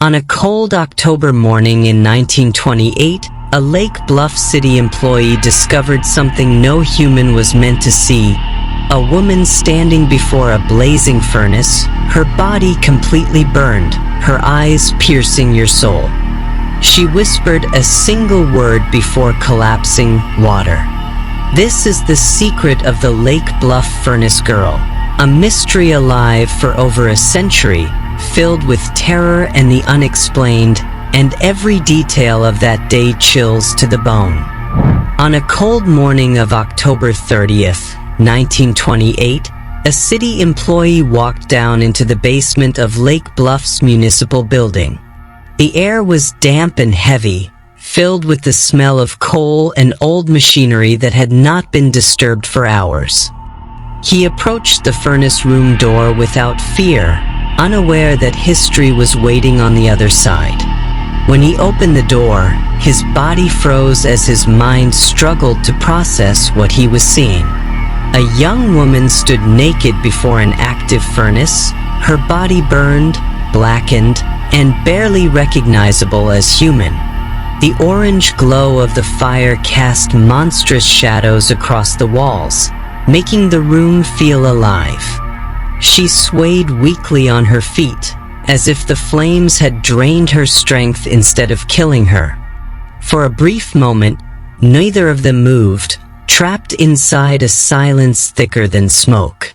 On a cold October morning in 1928, a Lake Bluff City employee discovered something no human was meant to see. A woman standing before a blazing furnace, her body completely burned, her eyes piercing your soul. She whispered a single word before collapsing: water. This is the secret of the Lake Bluff Furnace Girl, a mystery alive for over a century, filled with terror and the unexplained, and every detail of that day chills to the bone. On a cold morning of October 30th, 1928, a city employee walked down into the basement of Lake Bluff's municipal building. The air was damp and heavy, filled with the smell of coal and old machinery that had not been disturbed for hours. He approached the furnace room door without fear, unaware that history was waiting on the other side. When he opened the door, his body froze as his mind struggled to process what he was seeing. A young woman stood naked before an active furnace, her body burned, blackened, and barely recognizable as human. The orange glow of the fire cast monstrous shadows across the walls, making the room feel alive. She swayed weakly on her feet, as if the flames had drained her strength instead of killing her. For a brief moment, neither of them moved, trapped inside a silence thicker than smoke.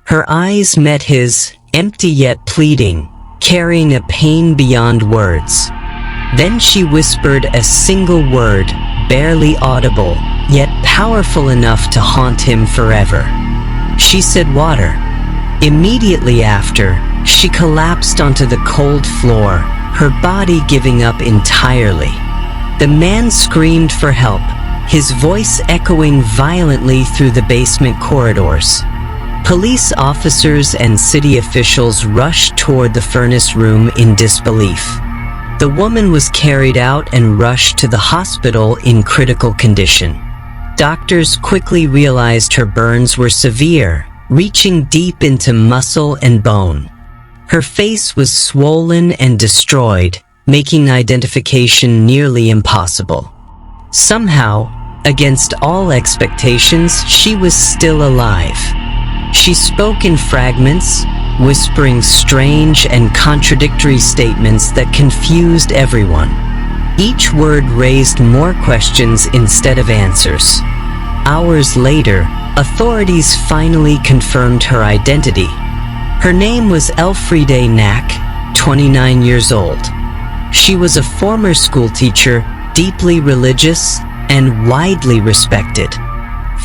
Her eyes met his, empty yet pleading, carrying a pain beyond words. Then she whispered a single word, barely audible, yet powerful enough to haunt him forever. She said water. Immediately after, she collapsed onto the cold floor, her body giving up entirely. The man screamed for help, his voice echoing violently through the basement corridors. Police officers and city officials rushed toward the furnace room in disbelief. The woman was carried out and rushed to the hospital in critical condition. Doctors quickly realized her burns were severe, reaching deep into muscle and bone. Her face was swollen and destroyed, making identification nearly impossible. Somehow, against all expectations, she was still alive. She spoke in fragments, whispering strange and contradictory statements that confused everyone. Each word raised more questions instead of answers. Hours later, authorities finally confirmed her identity. Her name was Elfriede Knack, 29 years old. She was a former schoolteacher, deeply religious, and widely respected.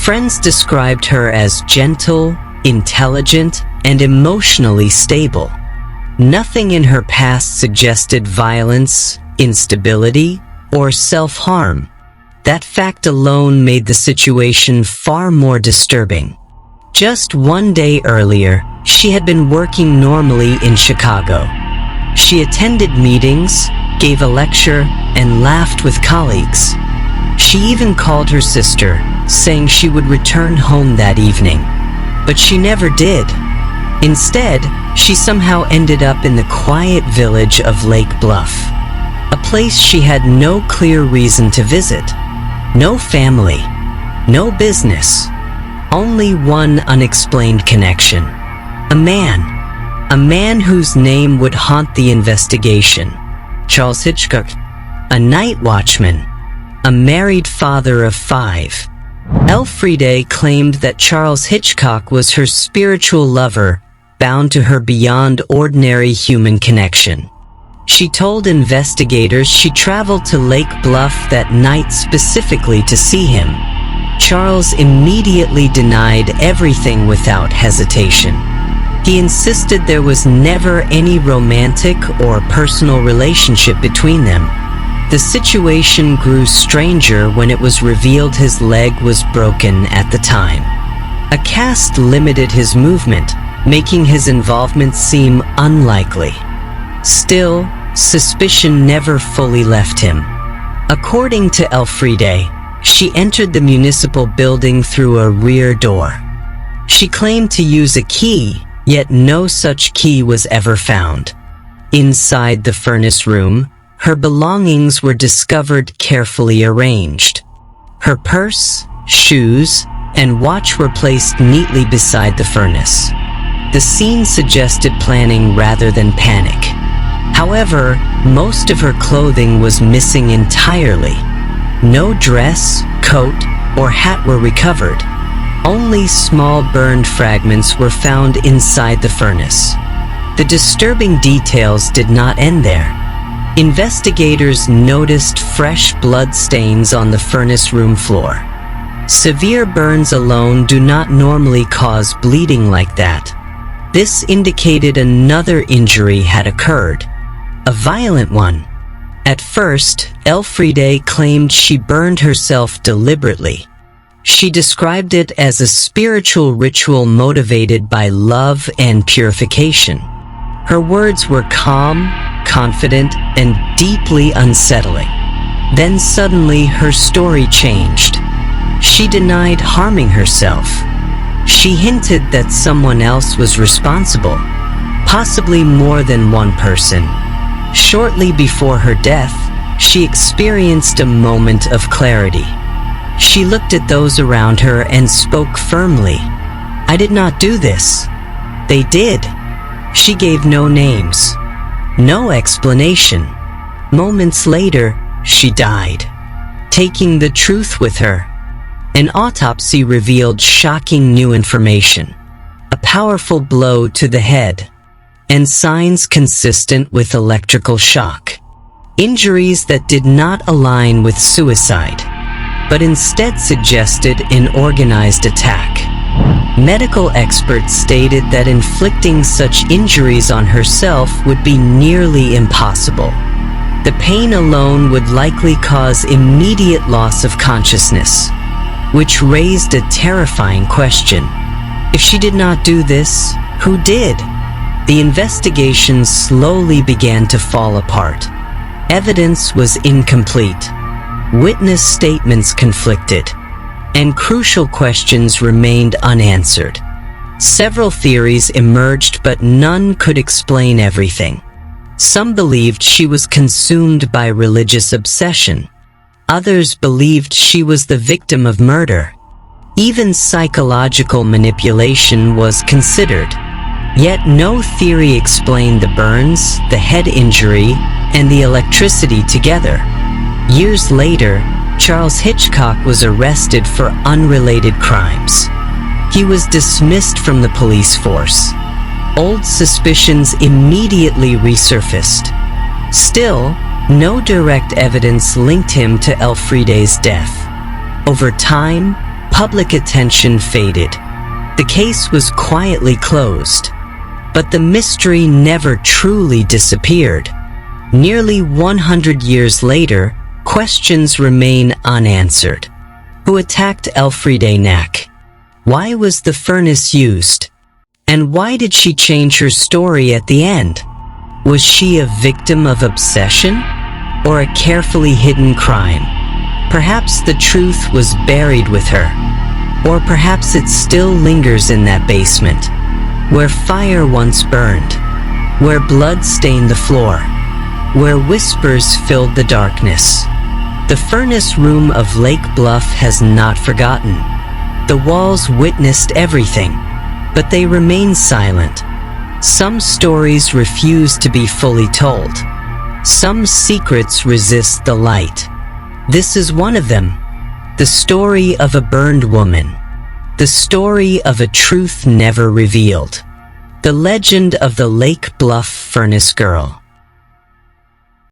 Friends described her as gentle, intelligent, and emotionally stable. Nothing in her past suggested violence, instability, or self-harm. That fact alone made the situation far more disturbing. Just one day earlier, she had been working normally in Chicago. She attended meetings, gave a lecture, and laughed with colleagues. She even called her sister, saying she would return home that evening. But she never did. Instead, she somehow ended up in the quiet village of Lake Bluff, a place she had no clear reason to visit. No family, no business, only one unexplained connection. A man whose name would haunt the investigation. Charles Hitchcock, a night watchman, a married father of 5. Elfriede claimed that Charles Hitchcock was her spiritual lover, bound to her beyond ordinary human connection. She told investigators she traveled to Lake Bluff that night specifically to see him. Charles immediately denied everything without hesitation. He insisted there was never any romantic or personal relationship between them. The situation grew stranger when it was revealed his leg was broken at the time. A cast limited his movement, making his involvement seem unlikely. Still, suspicion never fully left him. According to Elfriede, she entered the municipal building through a rear door. She claimed to use a key, yet no such key was ever found. Inside the furnace room, her belongings were discovered carefully arranged. Her purse, shoes, and watch were placed neatly beside the furnace. The scene suggested planning rather than panic. However, most of her clothing was missing entirely. No dress, coat, or hat were recovered. Only small burned fragments were found inside the furnace. The disturbing details did not end there. Investigators noticed fresh blood stains on the furnace room floor. Severe burns alone do not normally cause bleeding like that. This indicated another injury had occurred, a violent one. At first, Elfriede claimed she burned herself deliberately. She described it as a spiritual ritual motivated by love and purification. Her words were calm, confident, and deeply unsettling. Then suddenly her story changed. She denied harming herself. She hinted that someone else was responsible, possibly more than one person. Shortly before her death, she experienced a moment of clarity. She looked at those around her and spoke firmly. "I did not do this." "They did." She gave no names, no explanation. Moments later, she died, taking the truth with her. An autopsy revealed shocking new information, a powerful blow to the head, and signs consistent with electrical shock. Injuries that did not align with suicide, but instead suggested an organized attack. Medical experts stated that inflicting such injuries on herself would be nearly impossible. The pain alone would likely cause immediate loss of consciousness, which raised a terrifying question. If she did not do this, who did? The investigation slowly began to fall apart. Evidence was incomplete. Witness statements conflicted, and crucial questions remained unanswered. Several theories emerged, but none could explain everything. Some believed she was consumed by religious obsession. Others believed she was the victim of murder. Even psychological manipulation was considered. Yet no theory explained the burns, the head injury, and the electricity together. Years later, Charles Hitchcock was arrested for unrelated crimes. He was dismissed from the police force. Old suspicions immediately resurfaced. Still, no direct evidence linked him to Elfriede's death. Over time, public attention faded. The case was quietly closed. But the mystery never truly disappeared. Nearly 100 years later, questions remain unanswered. Who attacked Elfriede Nack? Why was the furnace used? And why did she change her story at the end? Was she a victim of obsession? Or a carefully hidden crime? Perhaps the truth was buried with her. Or perhaps it still lingers in that basement, where fire once burned, where blood stained the floor, where whispers filled the darkness. The furnace room of Lake Bluff has not forgotten. The walls witnessed everything, but they remain silent. Some stories refuse to be fully told. Some secrets resist the light. This is one of them. The story of a burned woman. The story of a truth never revealed. The legend of the Lake Bluff Furnace Girl.